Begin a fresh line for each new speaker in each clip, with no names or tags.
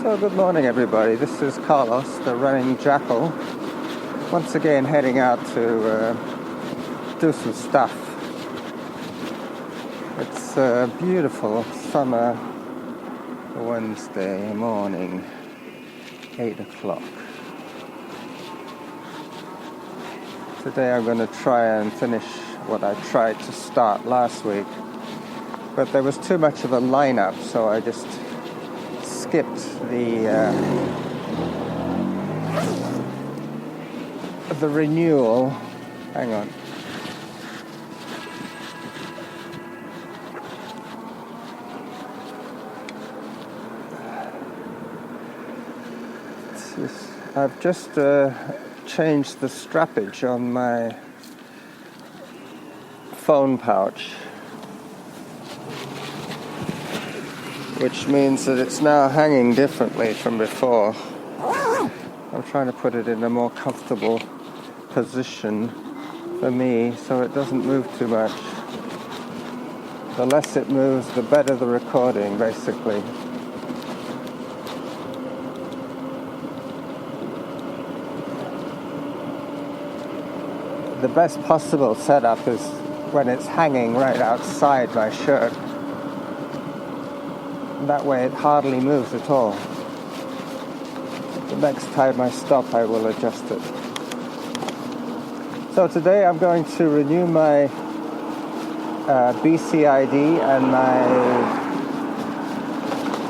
So good morning everybody, this is Carlos, the running jackal, once again heading out to do some stuff. It's a beautiful summer Wednesday morning, 8 o'clock. Today I'm going to try and finish what I tried to start last week, but there was too much of a lineup, so I just skipped the renewal. Hang on. I've just changed the strappage on my phone pouch, which means that it's now hanging differently from before. I'm trying to put it in a more comfortable position for me so it doesn't move too much. The less it moves, the better the recording, basically. The best possible setup is when it's hanging right outside my shirt. That way it hardly moves at all. The next time I stop, I will adjust it. So today I'm going to renew my BCID and my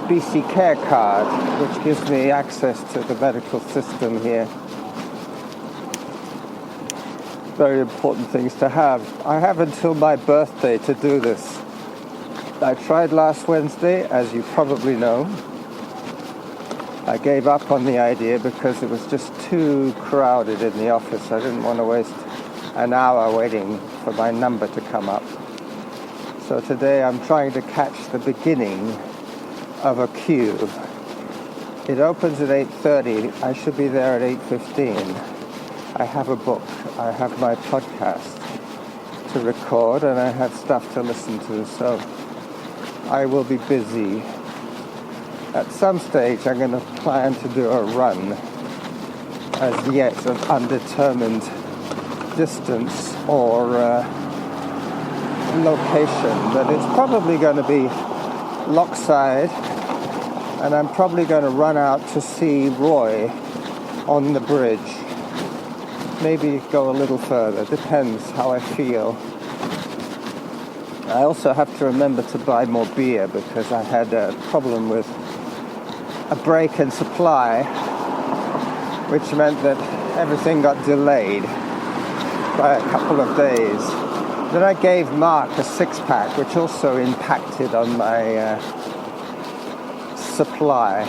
BC Care card, which gives me access to the medical system here. Very important things to have. I have until my birthday to do this. I tried last Wednesday, as you probably know. I gave up on the idea because it was just too crowded in the office. I didn't want to waste an hour waiting for my number to come up. So today I'm trying to catch the beginning of a queue. It opens at 8:30. I should be there at 8:15. I have a book. I have my podcast to record, and I have stuff to listen to. So I will be busy. At some stage, I'm going to plan to do a run, as yet of undetermined distance or location, but it's probably going to be Lochside, and I'm probably going to run out to see Roy on the bridge. Maybe go a little further, depends how I feel. I also have to remember to buy more beer because I had a problem with a break in supply, which meant that everything got delayed by a couple of days. Then I gave Mark a 6-pack, which also impacted on my supply.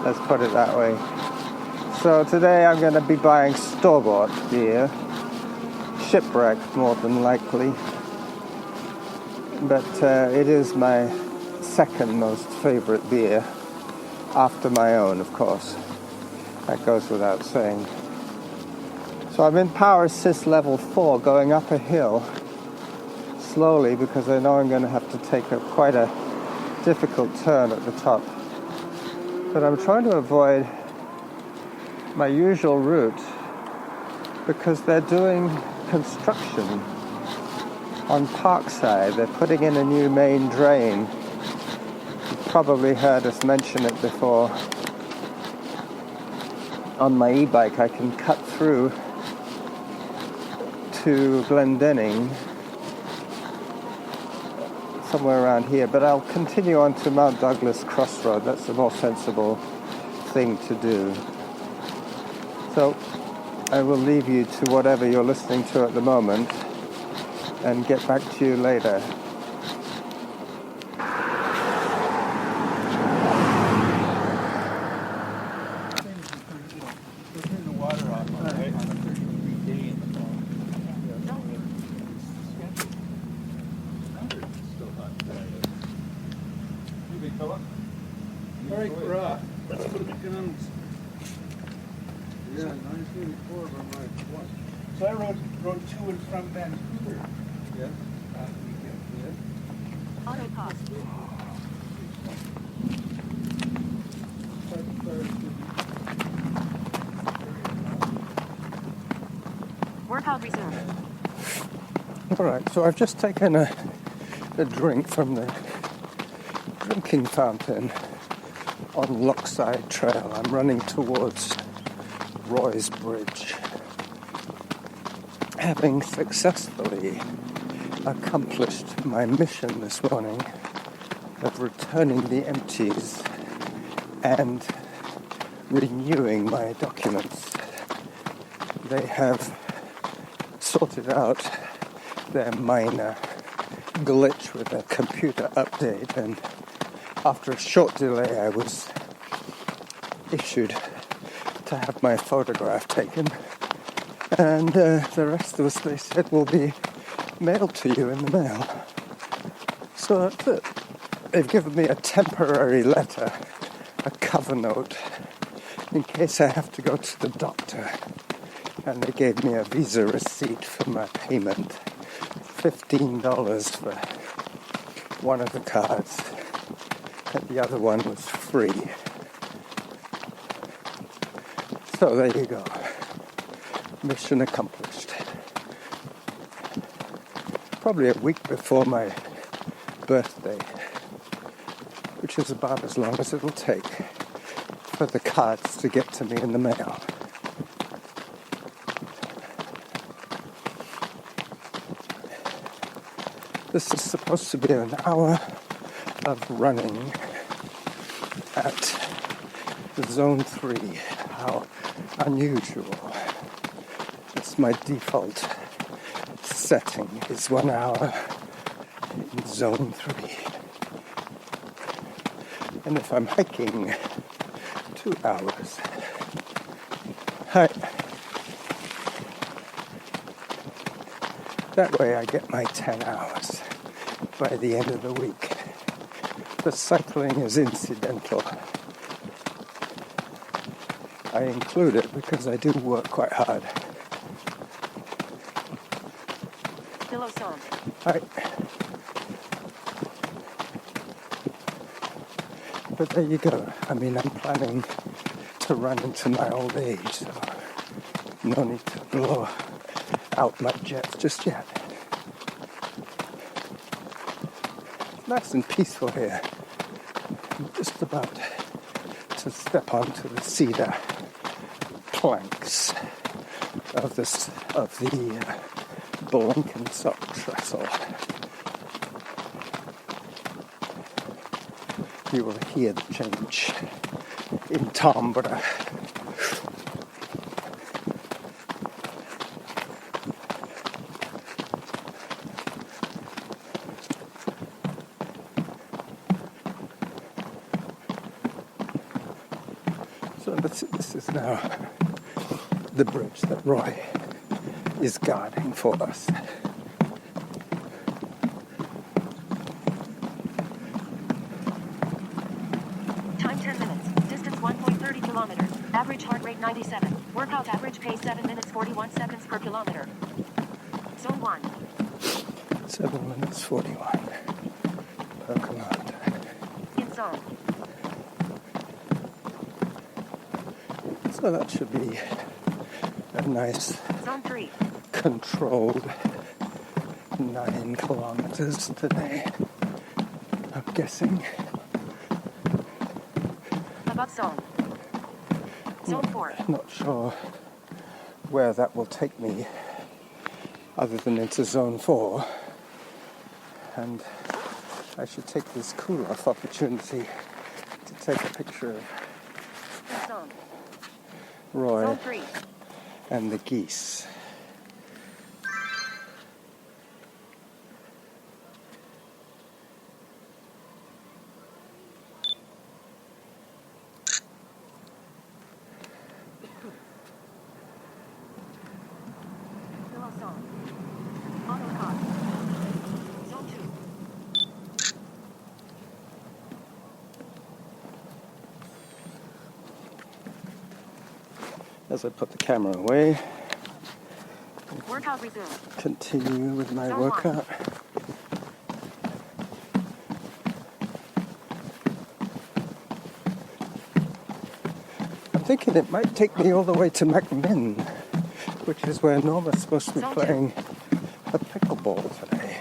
Let's put it that way. So today I'm going to be buying store-bought beer, Shipwrecked more than likely. But it is my second most favorite beer, after my own, of course. That goes without saying. So I'm in power assist level 4, going up a hill slowly because I know I'm going to have to take quite a difficult turn at the top. But I'm trying to avoid my usual route because they're doing construction on Parkside. They're putting in a new main drain. You've probably heard us mention it before. On my e-bike, I can cut through to Glendenning, somewhere around here, but I'll continue on to Mount Douglas Crossroad. That's the more sensible thing to do. So I will leave you to whatever you're listening to at the moment and get back to you later.
All right, let's put the economics. Yeah, 1984 on my watch. So I rode to and from Vancouver. Yeah. Auto pause.
Workout resumed.
Alright, so I've just taken a drink from the drinking fountain on Lochside Trail. I'm running towards Roy's Bridge, having successfully accomplished my mission this morning of returning the empties and renewing my documents. They have sorted out their minor glitch with a computer update, and after a short delay I was issued to have my photograph taken, and the rest of us, they said, will be mailed to you in the mail. So that's it. They've given me a temporary letter, a cover note, in case I have to go to the doctor. And they gave me a Visa receipt for my payment, $15 for one of the cards, and the other one was free. So there you go. Mission accomplished. Probably a week before my birthday, which is about as long as it'll take for the cards to get to me in the mail. This is supposed to be an hour of running at Zone 3. How unusual. It's my default setting is 1 hour in Zone 3. And if I'm hiking, 2 hours. Hi. That way I get my 10 hours by the end of the week. The cycling is incidental. I include it because I do work quite hard.
Pillow song.
Hi. But there you go. I mean, I'm planning to run into my old age, so no need to blow out my jets just yet. Nice and peaceful here. I'm just about to step onto the cedar planks of the Blenkinsop trestle. You will hear the change in timbre. So this is now the bridge that Roy is guarding for us.
Time 10 minutes. Distance 1.30 kilometers. Average heart rate 97. Workout average pace 7 minutes 41 seconds per kilometer. Zone 1.
7 minutes 41 per kilometer.
In zone.
So that should be a nice
Zone 3.
controlled 9 kilometers today, I'm guessing.
Above zone. Zone 4.
Not sure where that will take me other than into Zone 4. And I should take this cool-off opportunity to take a picture of
Zone.
Roy
Zone 3.
and the geese.
Pillow song. Auto car. Zone 2.
As I put the camera away,
Workout resumed.
continue with my
Zone
workout. I'm thinking it might take me all the way to McMinn which is where Norma's supposed to be
Zone two.
playing a pickleball today.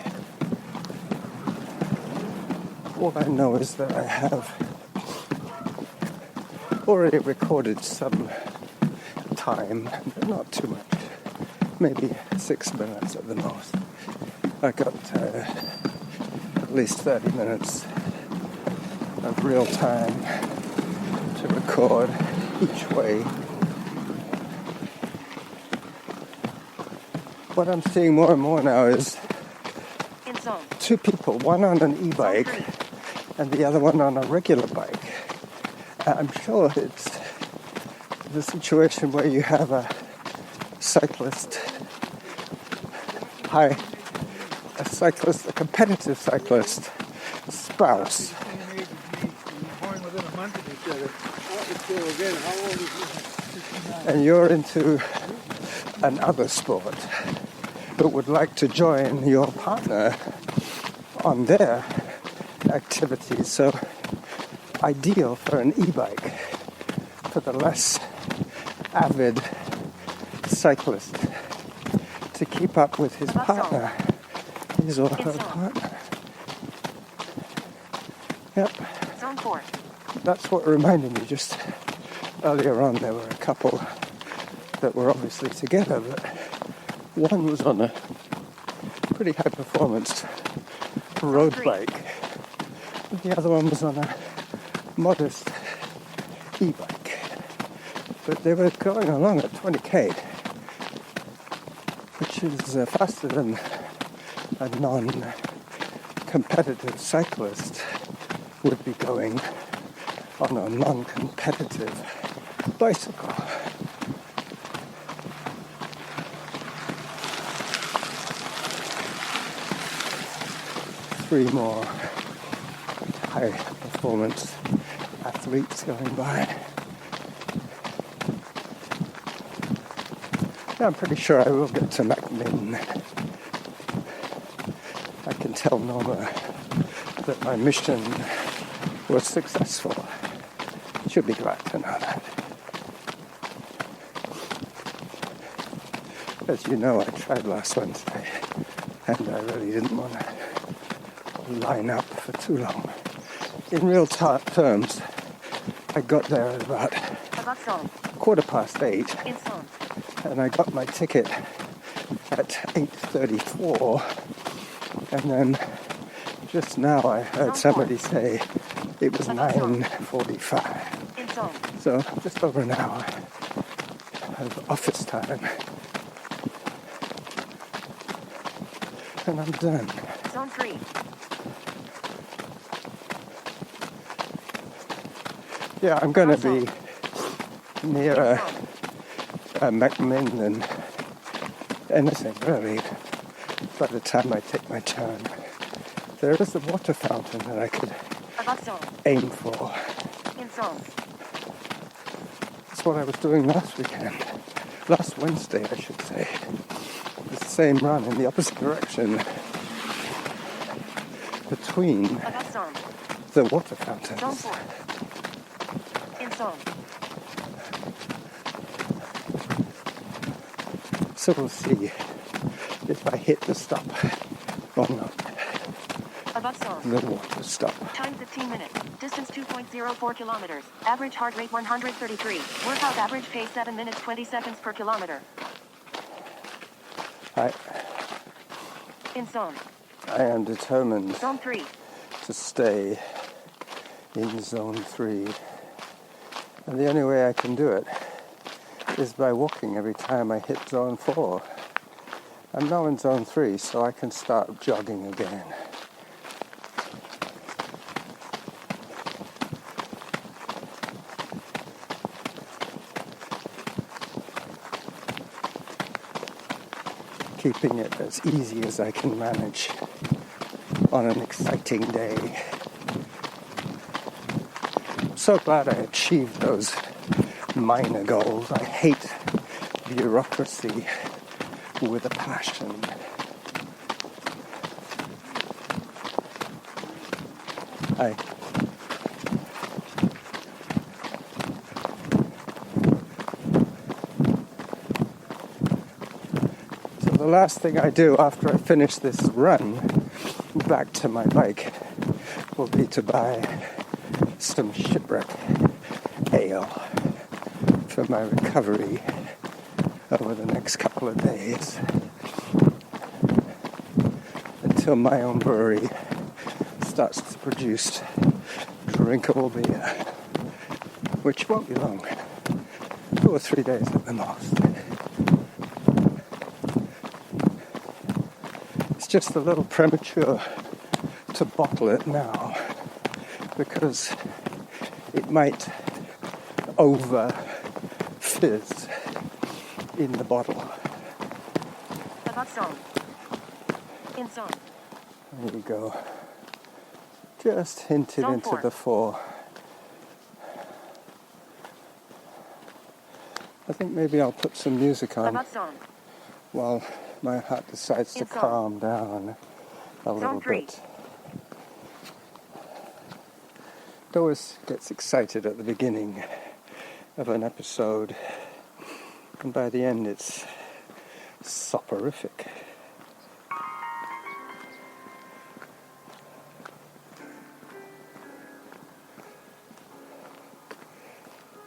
All I know is that I have already recorded some time, but not too much, maybe 6 minutes at the most. I got at least 30 minutes of real time to record each way. What I'm seeing more and more now is
In zone.
two people, one on an e-bike
Zone
and the other one on a regular bike. I'm sure it's the situation where you have a cyclist, a competitive cyclist spouse,
Born within a month of each other. So again, how old is this? 69.
and you're into another sport, but would like to join your partner on their activities. So ideal for an e-bike, for the less avid cyclist to keep up with his partner, his or her partner. Yep,
Zone 4.
that's what reminded me. Just earlier on, there were a couple that were obviously together, but one was on a pretty high performance road bike, and the other one was on a modest e-bike. But they were going along at 20k, which is faster than a non-competitive cyclist would be going on a non-competitive bicycle. Three more high performance athletes going by. Yeah, I'm pretty sure I will get to McMinn. I can tell Norma that my mission was successful. She'll be glad to know that. As you know, I tried last Wednesday, and I really didn't want to line up for too long. In real terms, I got there at about
zone.
8:15,
In zone.
and I got my ticket at 8:34, and then just now I heard somebody say it was 9:45.
In zone.
So just over an hour of office time, and I'm done.
Zone 3.
Yeah, I'm going to be nearer McMinn than anything really by the time I take my turn. There is a water fountain that I could
Zone.
aim for.
In zone.
That's what I was doing last Wednesday I should say. The same run in the opposite direction between
Zone.
the water fountains.
Zone 4. In zone.
So we'll see if I hit the stop or not.
Zone.
The water stop.
Time 15 minutes. Distance 2.04 kilometers. Average heart rate 133. Workout average pace 7 minutes 20 seconds per kilometer. In zone.
I am determined
Zone 3.
to stay in zone 3. And the only way I can do it is by walking every time I hit zone 4. I'm now in zone 3, so I can start jogging again. Keeping it as easy as I can manage on an exciting day. I'm so glad I achieved those minor goals. I hate bureaucracy with a passion. the last thing I do after I finish this run back to my bike will be to buy some Shipwreck ale for my recovery over the next couple of days until my own brewery starts to produce drinkable beer, which won't be long, 2 or 3 days at the most. It's just a little premature to bottle it now because it might over fizz in the bottle.
Above zone. In zone.
There you go. Just hinted
Zone
into
4.
the 4. I think maybe I'll put some music on
Above zone.
while my heart decides to
In zone.
calm down a little
Zone 3.
bit. It always gets excited at the beginning of an episode, and by the end it's soporific.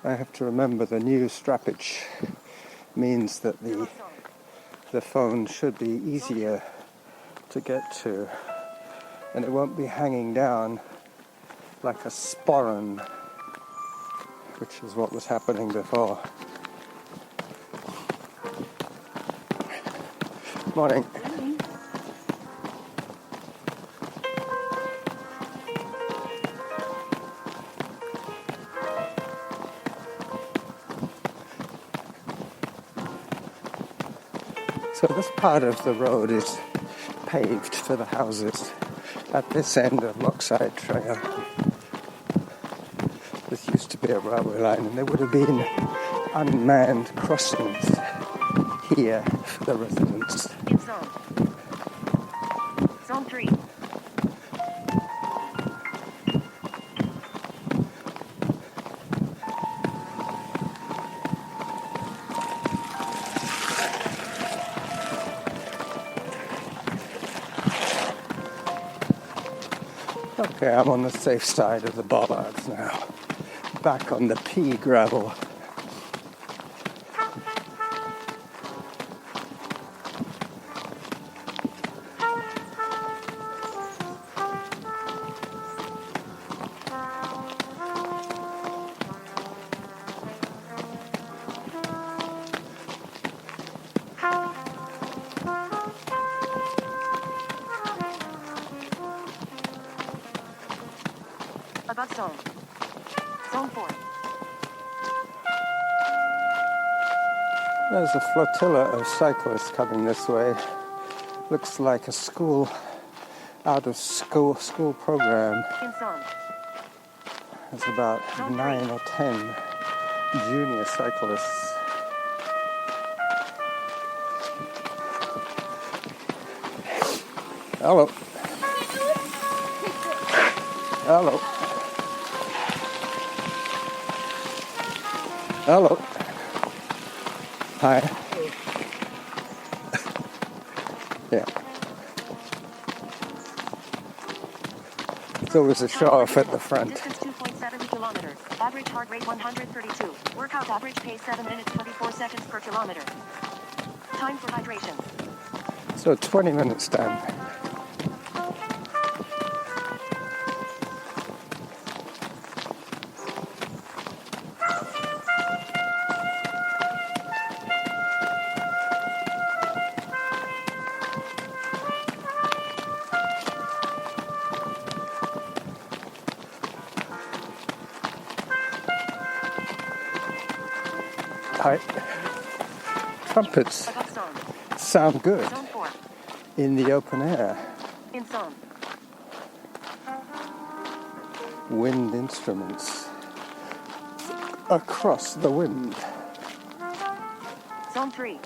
I have to remember the new strappage means that
Above zone.
the phone should be easier to get to, and it won't be hanging down like a sporran, which is what was happening before. Morning. So this part of the road is paved for the houses at this end of Lochside Trail. This used to be a railway line, and there would have been unmanned crossings here for the residents.
In zone. Zone 3.
Okay, I'm on the safe side of the bollards now. Back on the pea gravel.
Above zone. Zone 4.
There's a flotilla of cyclists coming this way. Looks like a school, out of school program.
In zone.
There's about 9 or 10 junior cyclists. Hello. Hello. Hello. Hi. Yeah. It's always a show off at the front.
Distance 2.7 kilometers. Average heart rate 132. Workout average pace 7 minutes 24 seconds per kilometer. Time for hydration.
So 20 minutes done. Hi. Trumpets
Above zone.
sound good
Zone 4.
in the open air.
In zone.
Wind instruments across the wind.
Zone 3.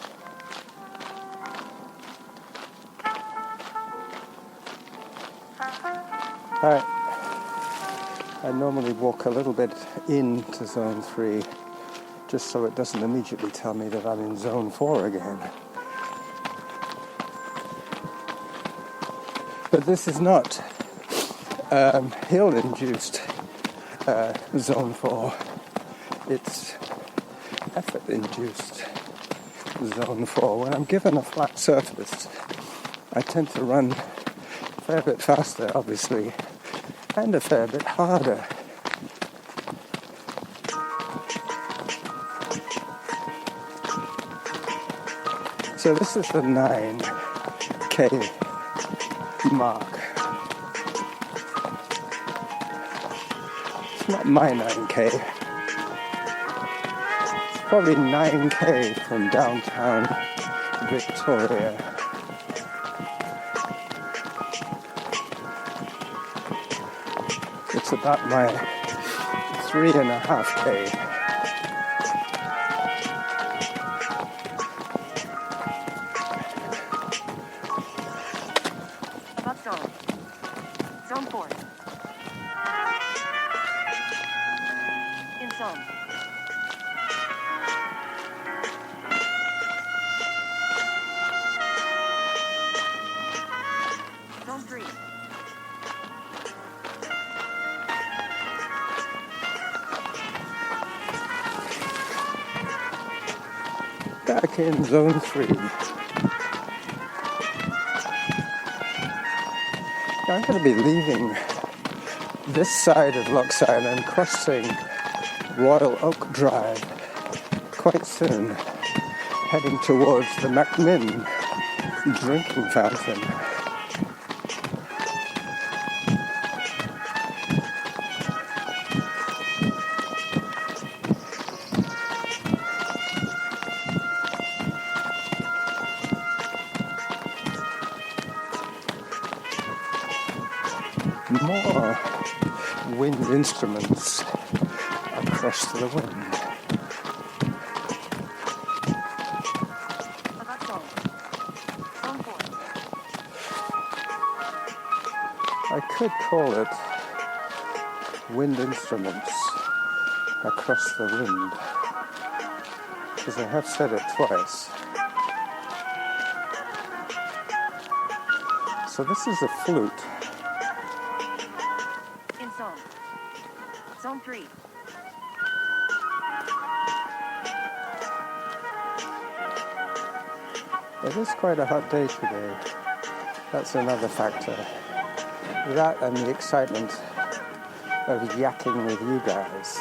I normally walk a little bit into zone 3 just so it doesn't immediately tell me that I'm in zone 4 again. But this is not hill-induced zone 4. It's effort-induced zone 4. When I'm given a flat surface, I tend to run a fair bit faster, obviously, and a fair bit harder. So this is the 9K mark. It's not my 9K. It's probably 9K from downtown Victoria. It's about my 3.5K.
Above zone. Zone 4. In zone. Zone 3.
Back in zone 3. I'm going to be leaving this side of Lochside and crossing Royal Oak Drive quite soon, heading towards the McMinn drinking fountain. More wind instruments across the wind.
Above zone. Zone 4.
I could call it wind instruments across the wind, because I have said it twice. So this is a flute.
In zone. Zone 3.
It is quite a hot day today. That's another factor. That and the excitement of yakking with you guys.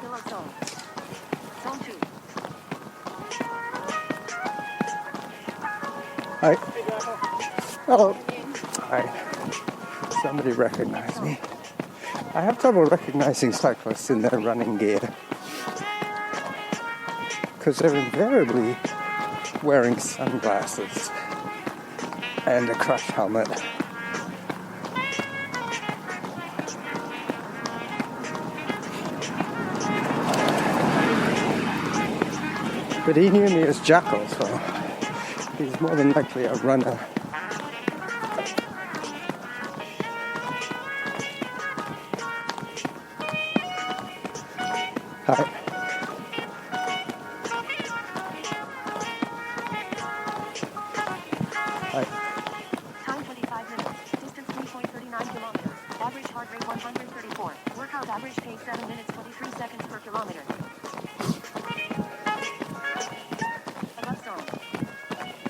Below zone. Zone 2.
Hi. Hello. Hi. Somebody recognized me. I have trouble recognizing cyclists in their running gear, because they're invariably wearing sunglasses and a crush helmet. But he knew me as Jackal, so he's more than likely a runner. Hi. Hi.
Time 25 minutes. Distance 3.39 kilometers. Average heart rate 134. Workout average pace 7 minutes 23 seconds per kilometer. Above zone.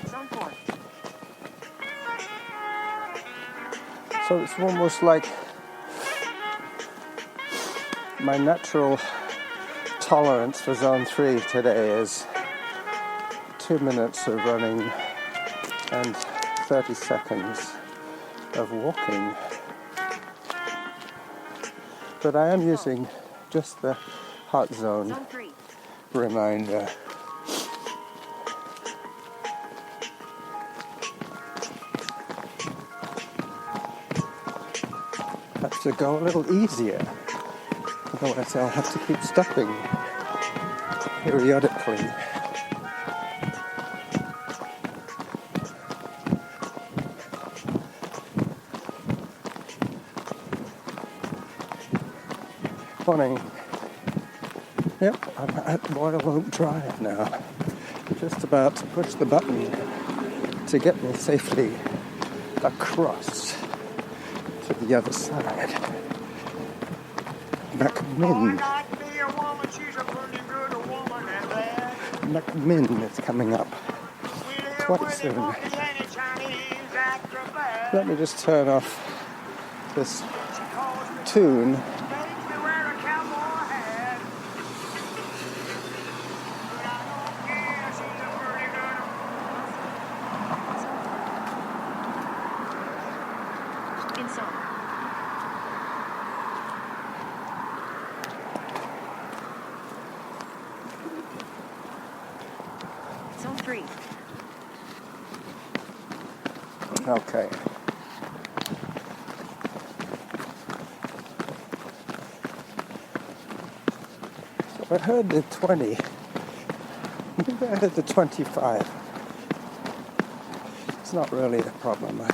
Zone 4.
So it's almost like my natural tolerance for zone 3 today is 2 minutes of running and 30 seconds of walking. But I am using just the hot zone
Zone 3.
reminder. Have to go a little easier, otherwise I'll have to keep stopping periodically. Morning. Yep, I'm at Royal Oak Drive now. Just about to push the button to get me safely across to the other side. McMinn. McMinn is coming up quite soon. Let me just turn off this tune.
In zone. Zone 3.
Okay. So I heard the 20. Maybe I heard the 25. It's not really a problem.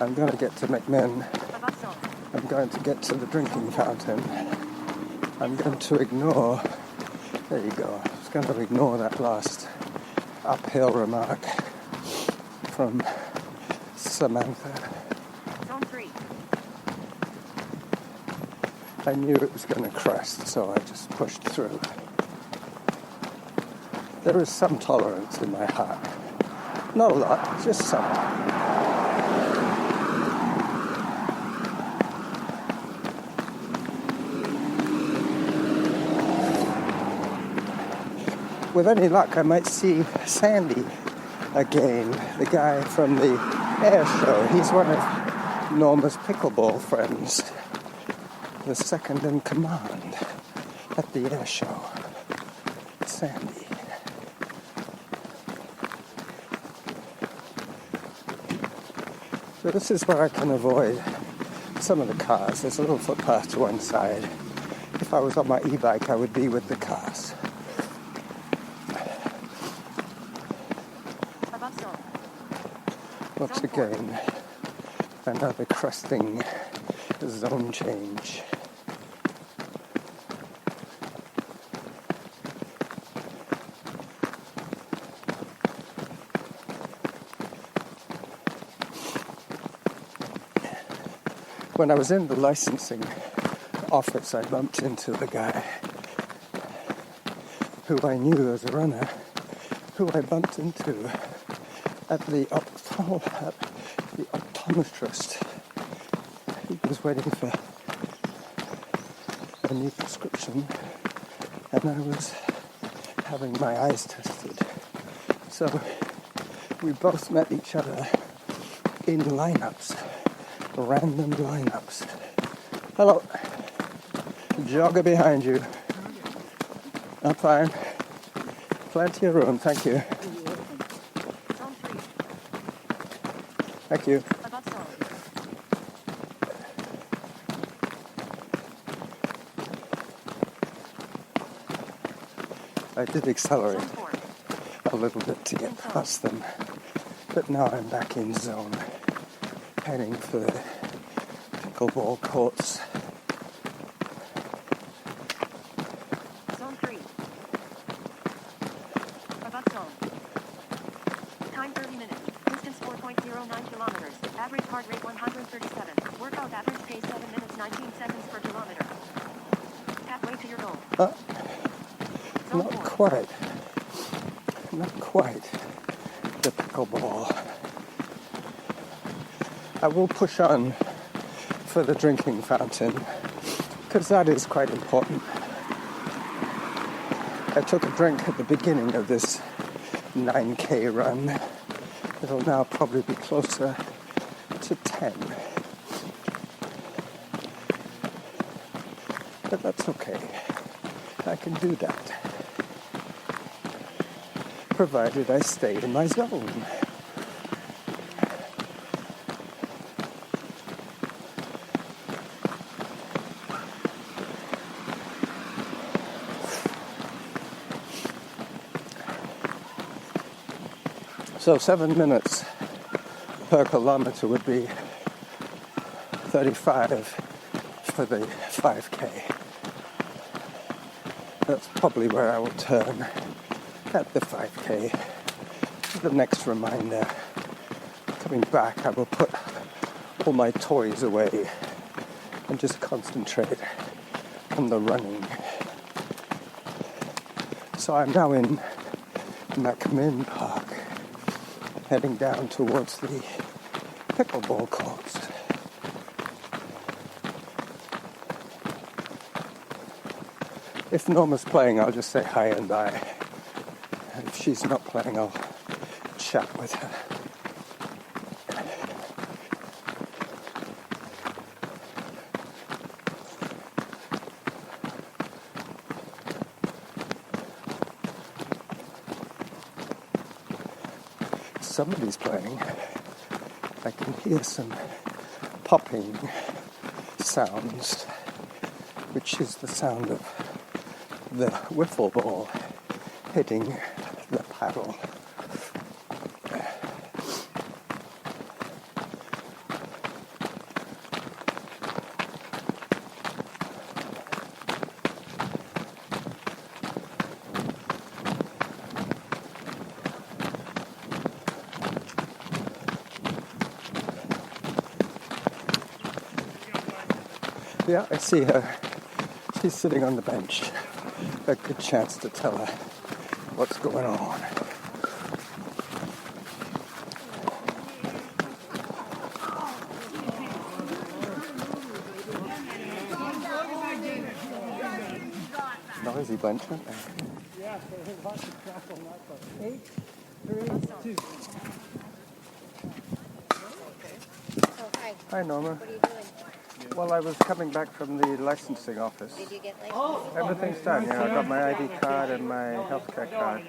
I'm going to get to McMinn.
Above zone.
I'm going to get to the drinking fountain. I'm going to ignore... There you go. I was going to ignore that last uphill remark from Samantha.
Zone 3.
I knew it was going to crest, so I just pushed through. There is some tolerance in my heart. Not a lot, just some. With any luck, I might see Sandy again, the guy from the air show. He's one of Norma's pickleball friends, the second in command at the air show. Sandy. So this is where I can avoid some of the cars. There's a little footpath to one side. If I was on my e-bike, I would be with the cars.
Above zone.
Once again, another cresting zone change. When I was in the licensing office, I bumped into the guy who I knew as a runner, who I bumped into at the optometrist. He was waiting for a new prescription, and I was having my eyes tested. So we both met each other in lineups, random lineups. Hello. Jogger behind you. I'm fine. Plenty of room, thank you.
Zone 3.
Thank you.
Above zone.
I did accelerate
Zone 4.
a little bit to get past them, but now I'm back in zone, heading for the pickleball courts.
Zone 3. Above zone. Time 30 minutes. Distance 4.09 kilometers. Average heart rate 137. Workout average pace 7 minutes 19 seconds per kilometer. Halfway to your goal. Zone
Not
4.
quite. Not quite the pickleball. I will push on for the drinking fountain, because that is quite important. I took a drink at the beginning of this 9K run. It'll now probably be closer to 10. But that's okay. I can do that, provided I stay in my zone. So 7 minutes per kilometer would be 35 for the 5K. That's probably where I will turn at the 5K. The next reminder. Coming back, I will put all my toys away and just concentrate on the running. So I'm now in McMinn Park, heading down towards the pickleball courts. If Norma's playing, I'll just say hi and bye. And if she's not playing, I'll chat with her. Somebody's playing. I can hear some popping sounds, which is the sound of the wiffle ball hitting the paddle. Yeah, I see her. She's sitting on the bench. A good chance to tell her what's going on. Noisy bunch, aren't they?
Yeah, there's lots of crap on that part. 8, 3, 2.
Hi, Norma.
What are you doing?
Well, I was coming back from the licensing office.
Did you get licensed?
Everything's done. You know, I got my ID card and my healthcare card.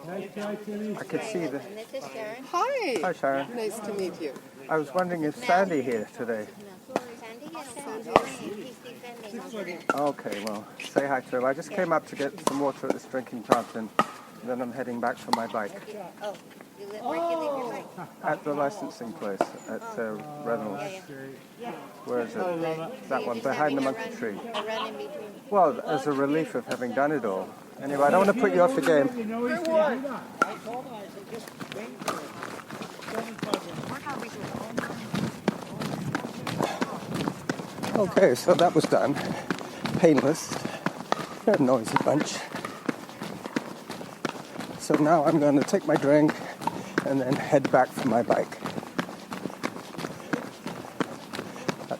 Okay.
I could see the...
And this is Sharon.
Hi.
Hi, Sharon.
Nice to meet you.
I was wondering, is Sandy here today?
Sandy, yes, Sandy's defending over there.
Okay, well, say hi to him. I just came up to get some water at this drinking fountain. Then I'm heading back for my bike.
Oh, where'd you leave your bike?
At the licensing place at Reynolds.
Yeah.
Where is it?
So
That
you're
one,
just
behind the
having
monkey tree.
a run in between.
Well, as a relief of having done it all. Anyway, I don't want to put you off the game.
You know he's going to do that. I told him, I said, just wait for it.
Workout resumed.
Okay, so that was done. Painless. They're a noisy bunch. So now I'm going to take my drink and then head back for my bike.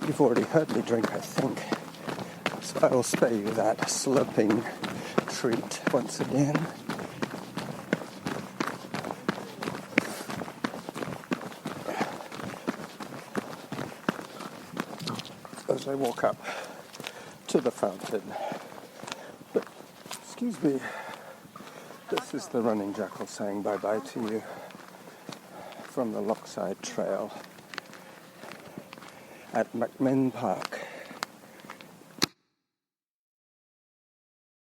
You've already heard me drink, I think. So I will spare you that slurping treat once again. As I walk up to the fountain. But, excuse me, this is the running jackal saying bye-bye to you from the Lochside Trail at McMinn Park.